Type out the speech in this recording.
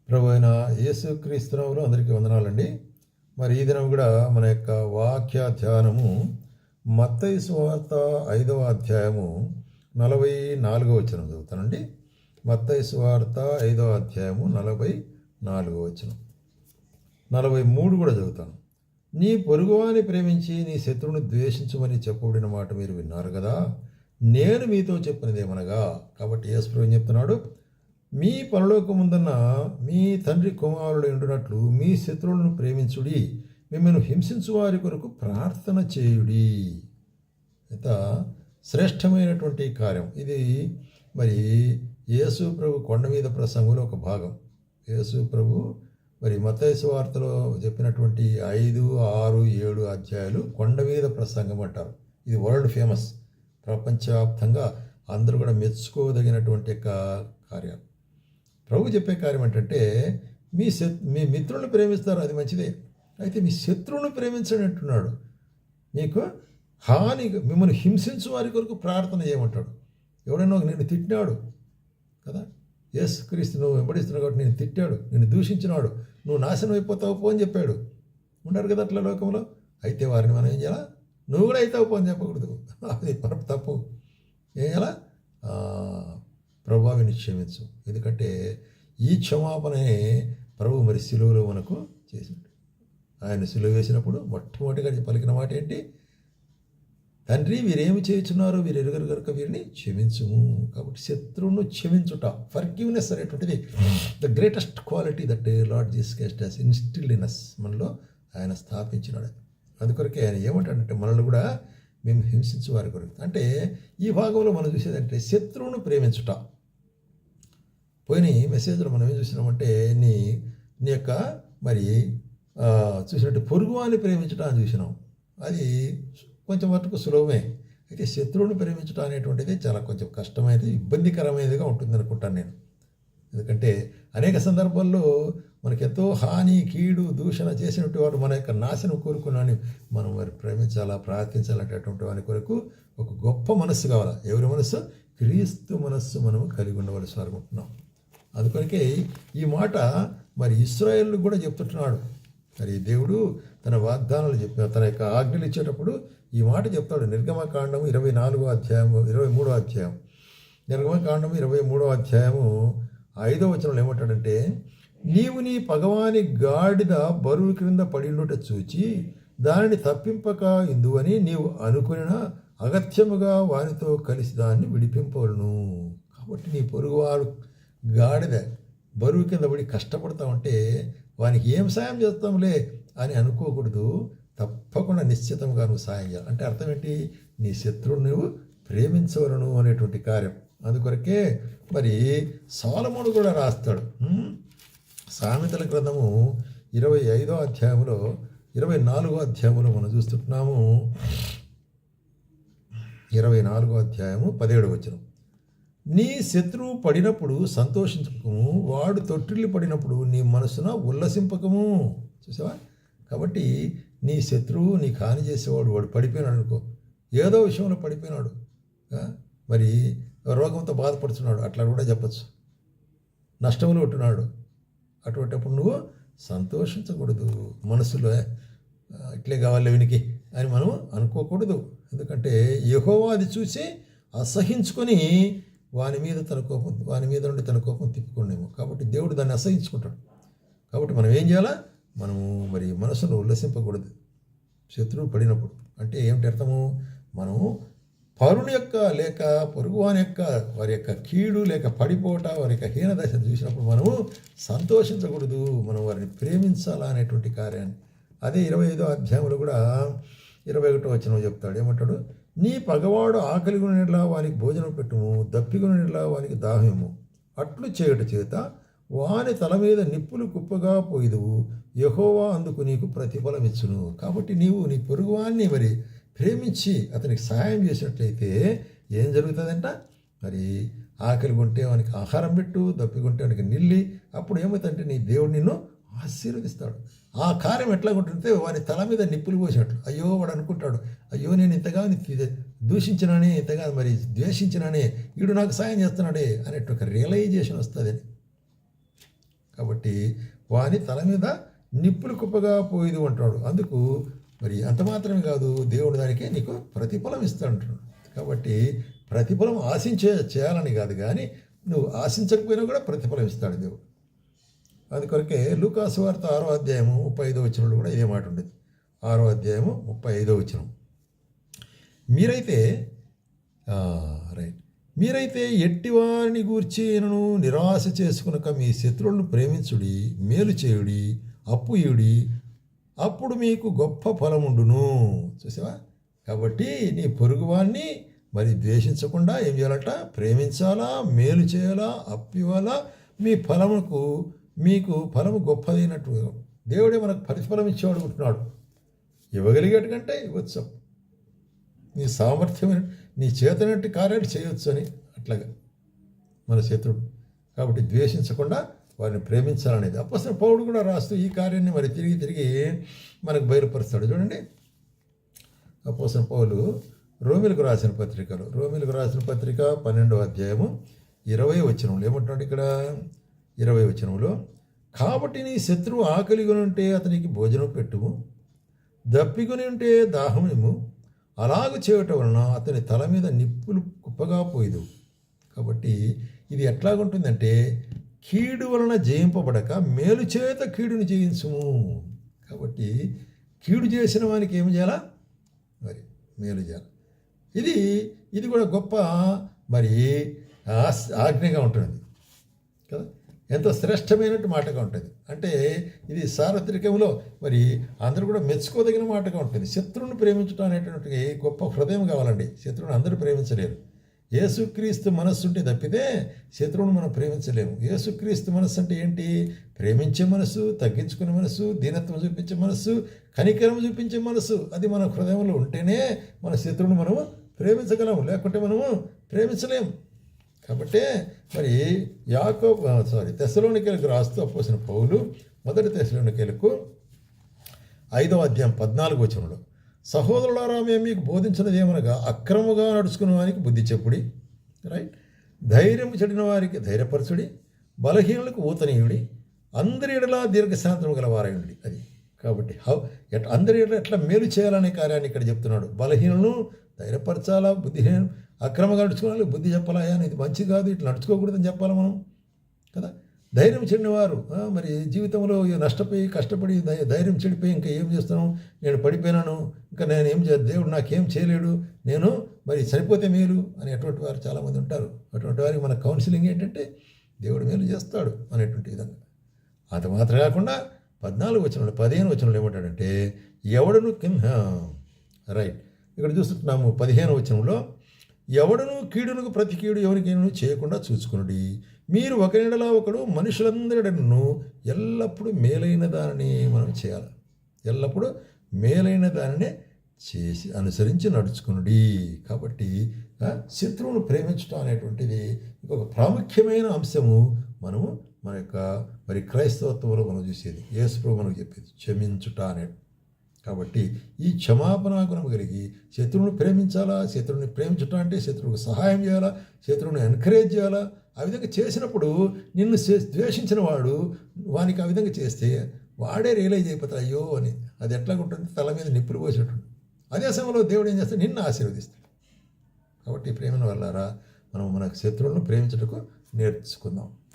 ప్రభు అయిన యేసుక్రీస్తునామములో అందరికీ వందనాలండి. మరి ఈ దినం కూడా మన యొక్క వాక్య ధ్యానము మత్తయి సువార్త 5వ అధ్యాయము 44వ వచనం చదువుతానండి. మత్తయి సువార్త 5వ అధ్యాయము 44వ వచనం, 43 కూడా చదువుతాను. నీ పొరుగువాని ప్రేమించి నీ శత్రువును ద్వేషించమని చెప్పబడిన మాట మీరు విన్నారు కదా, నేను మీతో చెప్పినదేమనగా. కాబట్టి యేసు ఏం చెప్తున్నాడు? మీ పరలోకముందన్న మీ తండ్రి కుమారుడు ఉండునట్లు మీ శత్రువులను ప్రేమించుడి, మిమ్మల్ని హింసించు వారి కొరకు ప్రార్థన చేయుడి. ఇంత శ్రేష్టమైనటువంటి కార్యం ఇది. మరి యేసు ప్రభు కొండ మీద ప్రసంగంలో ఒక భాగం. యేసు ప్రభు మరి మత్తయి సువార్తలో చెప్పినటువంటి 5, 6, 7 అధ్యాయాలు కొండ మీద ప్రసంగం అంటారు. ఇది వరల్డ్ ఫేమస్, ప్రపంచవ్యాప్తంగా అందరూ కూడా మెచ్చుకోదగినటువంటి కార్యాలు. ప్రభు చెప్పే కార్యం ఏంటంటే, మీ మిత్రులను ప్రేమిస్తారు, అది మంచిదే. అయితే మీ శత్రువును ప్రేమించండి అంటున్నాడు. మీకు మిమ్మల్ని హింసించు వారి కొరకు ప్రార్థన చేయమంటాడు. ఎవడైనా నిన్ను తిట్టినాడు కదా, యేసు క్రీస్తు నువ్వు వెంబడిస్తున్నావు కాబట్టి నేను తిట్టాడు, నిన్ను దూషించినాడు, నువ్వు నాశనం అయిపోతావు పో అని చెప్పాడు. ఉన్నారు కదా అట్లా లోకంలో. అయితే వారిని మనం ఏం చేయాలా? నువ్వు కూడా అవుతావు పో అని చెప్పకూడదు, అది తప్పు. ఏం చేయాలా? ప్రభావిని క్షమించు. ఎందుకంటే ఈ క్షమాపణనే ప్రభు మరి సిలువలో మనకు చేసిండు. ఆయన సిలువ వేసినప్పుడు మొట్టమొదటిగా పలికిన మాట ఏంటి? తండ్రి వీరేమి చేయుచున్నారు, వీరు ఎరుగరు కనుక వీరిని క్షమించుము. కాబట్టి శత్రువును క్షమించుట, ఫర్గివ్నెస్ అనేటువంటిది the greatest quality that Lord Jesus Christ has instilled in us. మనలో ఆయన స్థాపించినాడు. అందుకొరకే ఆయన ఏమంటాడంటే, మనల్ని కూడా మేము హింసించు వారి కొరకు. అంటే ఈ భాగంలో మనం చూసేదంటే శత్రువును ప్రేమించుట. పోయిన మెసేజ్లో మనం ఏం చూసినామంటే, నీ యొక్క మరి చూసినట్టు పొరుగువాన్ని ప్రేమించడం అని చూసినాం. అది కొంచెం వరకు సులభమే. అయితే శత్రువుని ప్రేమించడం అనేటువంటిది చాలా కొంచెం కష్టమైనది, ఇబ్బందికరమైనదిగా ఉంటుంది అనుకుంటాను నేను. ఎందుకంటే అనేక సందర్భాల్లో మనకెంతో హాని, కీడు, దూషణ చేసినట్టు వాడు మన యొక్క నాశనం కోరుకున్నాని మనం మరి ప్రేమించాలా, ప్రార్థించాలనేటటువంటి వాని కొరకు ఒక గొప్ప మనస్సు కావాలా. ఎవరి మనస్సు? క్రీస్తు మనస్సు మనము కలిగి ఉండవలసి అనుకుంటున్నాం. అందుకొరకే ఈ మాట మరి ఇశ్రాయేలుకు కూడా చెప్తున్నాడు. మరి దేవుడు తన వాగ్దానాలు తన యొక్క ఆజ్ఞలు ఇచ్చేటప్పుడు ఈ మాట చెప్తాడు. నిర్గమకాండము 23వ అధ్యాయము 23వ అధ్యాయము 5వ వచనంలో ఏమంటాడంటే, నీవు నీ పగవాని గాడిద బరువు క్రింద పడినట చూచి దానిని తప్పింపక ఇందువని నీవు అనుకున్న అగత్యముగా వానితో కలిసి దాన్ని విడిపింపవలను. కాబట్టి నీ పొరుగువాడు గాడిద బరువు కింద పడి కష్టపడతా ఉంటే వానికి ఏం సాయం చేస్తాంలే అని అనుకోకూడదు. తప్పకుండా నిశ్చితంగా నువ్వు సాయం చేయాలి. అంటే అర్థం ఏంటి? నీ శత్రువును నువ్వు ప్రేమించవలను అనేటువంటి కార్యం. అందుకొరకే మరి సొలొమోను కూడా రాస్తాడు. సామెతల గ్రంథము 25వ అధ్యాయంలో 24వ అధ్యాయంలో మనం చూస్తున్నాము. 24వ అధ్యాయము 17వ వచనం, నీ శత్రువు పడినప్పుడు సంతోషించకము, వాడు తొట్టిల్లు పడినప్పుడు నీ మనసున ఉల్లసింపకము. చూసావా? కాబట్టి నీ శత్రువు నీకు హాని చేసేవాడు, వాడు పడిపోయినాడు అనుకో, ఏదో విషయంలో పడిపోయినాడు, మరి రోగంతో బాధపడుతున్నాడు, అట్లా కూడా చెప్పచ్చు. నష్టంలో ఉంటున్నాడు, అటువంటిప్పుడు నువ్వు సంతోషించకూడదు. మనసులో ఇట్లే కావాలి వీనికి అని మనం అనుకోకూడదు. ఎందుకంటే యెహోవా అది చూసి అసహించుకొని వాని మీద నుండి తన కోపం తిప్పుకోండేమో. కాబట్టి దేవుడు దాన్ని అసహించుకుంటాడు. కాబట్టి మనం ఏం చేయాలా? మనము మరి మనసును ఉల్లసింపకూడదు శత్రువు పడినప్పుడు. అంటే ఏమిటి అర్థము? మనము పరుని యొక్క లేక పొరుగువాని యొక్క వారి యొక్క కీడు లేక పడిపోవట, వారి యొక్క హీనదశను చూసినప్పుడు మనము సంతోషించకూడదు. మనం వారిని ప్రేమించాలా అనేటువంటి కార్యాన్ని. అదే 25వ అధ్యాయంలో కూడా 21వ వచనం చెప్తాడు. ఏమంటాడు? నీ పగవాడు ఆకలిగొనిలా వానికి భోజనం పెట్టుము, దప్పిగొనిలా వానికి దాహము. అట్లు చేయుట చేత వాని తల మీద నిప్పులు కుప్పగా పోయిదువు, యెహోవా అందుకు నీకు ప్రతిఫలం ఇచ్చును. కాబట్టి నీవు నీ పొరుగువాన్ని మరి ప్రేమించి అతనికి సహాయం చేసినట్లయితే ఏం జరుగుతుందంట? మరి ఆకలి కొంటే వానికి ఆహారం పెట్టు, దప్పికొంటే వానికి నిల్లి. అప్పుడు ఏమవుతుందంటే నీ దేవుడు నిన్ను ఆశీర్వదిస్తాడు. ఆ కార్యం ఎట్లా ఉంటుంటే వాని తల మీద నిప్పులు పోసినట్లు. అయ్యో వాడు అనుకుంటాడు, అయ్యో నేను ఇంతగా దూషించినానే, ఇంతగా మరి ద్వేషించినానే, వీడు నాకు సాయం చేస్తున్నాడే అనేటువంటి ఒక రియలైజేషన్ వస్తుంది. కాబట్టి వాని తల మీద నిప్పులు కుప్పగా పోయేది అంటాడు. అందుకు మరి అంత మాత్రమే కాదు, దేవుడు దానికి నీకు ప్రతిఫలం ఇస్తాడు. కాబట్టి ప్రతిఫలం చేయాలని కాదు, కానీ నువ్వు ఆశించకపోయినా కూడా ప్రతిఫలం ఇస్తాడు దేవుడు. అందుకొరకే లూకాసు వార్త 6వ అధ్యాయము 35వ వచనంలో కూడా ఇదే మాట ఉండేది. 6వ అధ్యాయము 35వ వచనం, మీరైతే మీరైతే ఎట్టివారిని గూర్చినను నిరాశ చేసుకునక మీ శత్రువులను ప్రేమించుడి, మేలు చేయుడి, అప్పు ఇయుడి, అప్పుడు మీకు గొప్ప ఫలముండును. చూసావా? కాబట్టి నీ పొరుగువాన్ని మరి ద్వేషించకుండా ఏం చేయాలట? ప్రేమించాలా, మేలు చేయాలా, అప్పు ఇవ్వాలా. మీకు ఫలము గొప్పదైనట్టు దేవుడే మనకు ప్రతిఫలం ఇచ్చేవాడు ఉంటున్నాడు. ఇవ్వగలిగేట కంటే ఇవ్వచ్చు. నీ సామర్థ్యమైన నీ చేతనట్టి కార్యాలు చేయవచ్చు అని అట్లాగా మన శత్రుడు. కాబట్టి ద్వేషించకుండా వారిని ప్రేమించాలనేది అపోస్తలుడైన పౌలు కూడా రాస్తూ ఈ కార్యాన్ని మరి తిరిగి మనకు బయలుపరుస్తాడు. చూడండి, అపోస్తలుడైన పౌలు రోమీలకు రాసిన పత్రిక 12వ అధ్యాయము 20వ వచనంలో ఏమంటున్నాడు? ఇక్కడ 20వ వచనంలో, కాబట్టి నీ శత్రువు ఆకలిగా ఉంటే అతనికి భోజనం పెట్టుము, దప్పికొని ఉంటే దాహమునిము, అలాగ చేయటం వలన అతని తల మీద నిప్పులు కుప్పగా పోయిదు. కాబట్టి ఇది ఎట్లాగుంటుందంటే, కీడు వలన జయింపబడక మేలు చేత కీడుని జయించుము. కాబట్టి కీడు చేసిన వానికి ఏమి చేయాలా? మరి మేలు చేయాలి. ఇది కూడా గొప్ప మరి ఆజ్ఞగా ఉంటుంది కదా, ఎంతో శ్రేష్టమైనట్టు మాటగా ఉంటుంది. అంటే ఇది సార్వత్రికంలో మరి అందరూ కూడా మెచ్చుకోదగిన మాటగా ఉంటుంది. శత్రువుని ప్రేమించడం అనేటువంటి గొప్ప హృదయం కావాలండి. శత్రువుని అందరూ ప్రేమించలేరు. యేసుక్రీస్తు మనస్సు ఉంటే తప్పితే శత్రువును మనం ప్రేమించలేము. యేసుక్రీస్తు మనస్సు అంటే ఏంటి? ప్రేమించే మనసు, తగ్గించుకునే మనసు, దీనత్వం చూపించే మనసు, కనికరం చూపించే మనసు. అది మన హృదయంలో ఉంటేనే మన శత్రువును మనము ప్రేమించగలము, లేకుంటే మనము ప్రేమించలేము. కాబట్టి మరి తెస్సలోనికైలకు రాస్తూ అపోస్తలుడైన పౌలు 1 తెస్సలోనికైలకు 5వ అధ్యాయం 14వ వచనంలో, సహోదరులారా, మేము మీకు బోధించినది ఏమనగా అక్రముగా నడుచుకున్న వారికి బుద్ధి చెప్పుడి, ధైర్యం చెడిన వారికి ధైర్యపరచుడి, బలహీనులకు ఊతనీయుడి, అందరి ఎడలా దీర్ఘశాంతము గలవారయుడి. అది కాబట్టి అందరి ఎడల ఎట్లా మేలు చేయాలనే కార్యాన్ని ఇక్కడ చెప్తున్నాడు. బలహీనులను ధైర్యపరచాలా, బుద్ధిహీనం అక్రమంగా నడుచుకోవాలి, బుద్ధి చెప్పాలా, ఇది మంచి కాదు, ఇట్లా నడుచుకోకూడదని చెప్పాలి మనం కదా. ధైర్యం చెడినవారు మరి జీవితంలో నష్టపోయి కష్టపడి ధైర్యం చెడిపోయి ఇంకా ఏం చేస్తాను, నేను పడిపోయినాను, ఇంకా నేను ఏం దేవుడు నాకేం చేయలేడు, నేను మరి చనిపోతే మేలు అనేటువంటి వారు చాలామంది ఉంటారు. అటువంటి వారికి మన కౌన్సిలింగ్ ఏంటంటే దేవుడు మేలు చేస్తాడు అనేటువంటి విధంగా. అంత మాత్రం కాకుండా 15వ వచనంలో ఏమంటాడంటే, ఎవడను ఇక్కడ చూస్తున్నాము 15వ వచనంలో, ఎవడను కీడునకు ప్రతి కీడు ఎవరికైనా చేయకుండా చూసుకునుడి, మీరు ఒకరినలా ఒకడు మనుషులందరిను ఎల్లప్పుడూ మేలైన దానిని మనం చేయాలి. ఎల్లప్పుడూ మేలైన దానినే చేసి అనుసరించి నడుచుకునుడి. కాబట్టి శత్రువును ప్రేమించడం అనేటువంటిది ఇంకొక ప్రాముఖ్యమైన అంశము. మనము మన యొక్క మరి క్రైస్తవత్వంలో మనం చూసేది, యేసుప్రభువు మనకు చెప్పేది క్షమించుట అనేది. కాబట్టి ఈ క్షమాపణ గుణం కలిగి శత్రువుని ప్రేమించాలా. శత్రువుని ప్రేమించటం అంటే శత్రువుకు సహాయం చేయాలా, శత్రువుని ఎంకరేజ్ చేయాలా. ఆ విధంగా చేసినప్పుడు నిన్ను ద్వేషించిన వానికి ఆ విధంగా చేస్తే వాడే రియలైజ్ అయిపోతాడు, అయ్యో అని. అది ఎట్లా ఉంటుంది? తల మీద నిప్పులు పోసేటట్టు. అదే సమయంలో దేవుడు ఏం చేస్తాడు? నిన్ను ఆశీర్వదిస్తాడు. కాబట్టి ప్రేమను వల్లారా మనం మన శత్రువులను ప్రేమించటకు నేర్చుకుందాం.